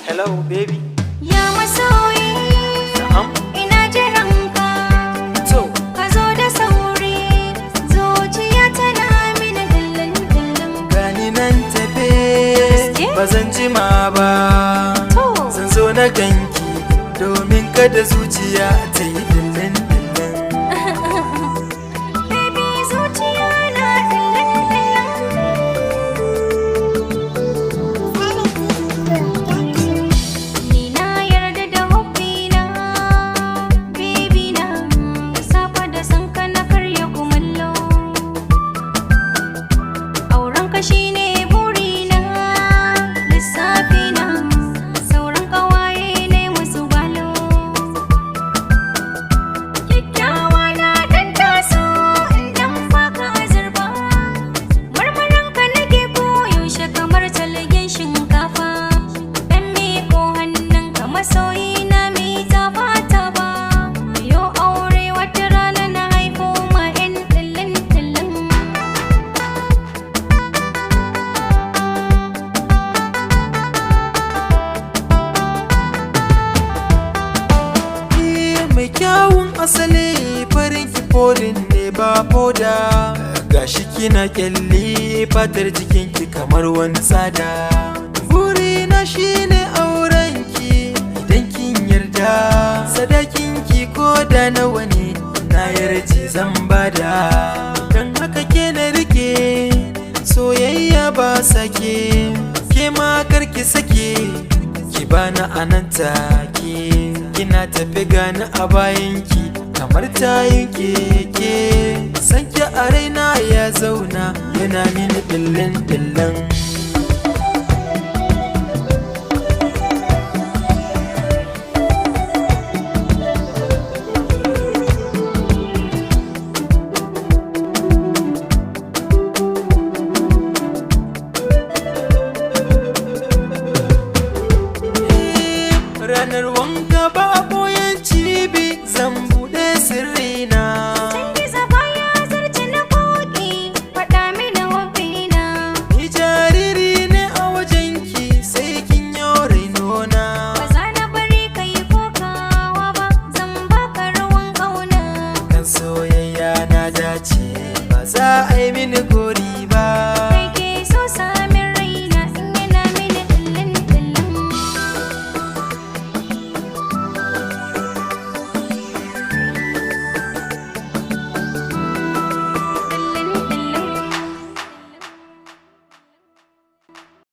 Hello baby. Ya masoyi, Na'am. ina jiran ka. To, Ka zo da sauri, zuciya tana mini dillin dillin. gani nan tafe, Gaske? ba zan jima ba. To. Zan zo na ganki domin kada zuciya ta yi dillin dillin. Baby zuciya na dillin dillin. Ni na yarda da hobbina, baby na. Da safe da sanka na karya kumallo. Auren ka shine burina, lissafi na. Sauran kawaye ne musu balo. Kyakkyawa na dan taso in dan baka azurba. Marmarin ka nake koyaushe kamar talgen shinkafa. Dan miko hannun ka masoyi na mi tafa tafa. Yo aure wata rana na haifo ma 'yan tillin tillin. Mai kyawun asali farin kiforin ne ba foda. Gashi kina kyalli fatar jikinki kamar wani tsada. Burina shine aurenki idan kin yarda. Sadakinki ko da nawa ne na yarji zan bada. Dan haka ke na rike soyayya ba sake. Ke ma karki sake ki bani anan take. Kina tafi gani a bayanki kamar tayin keke. Sanki a raina ya zauna yana mini dillin dillin.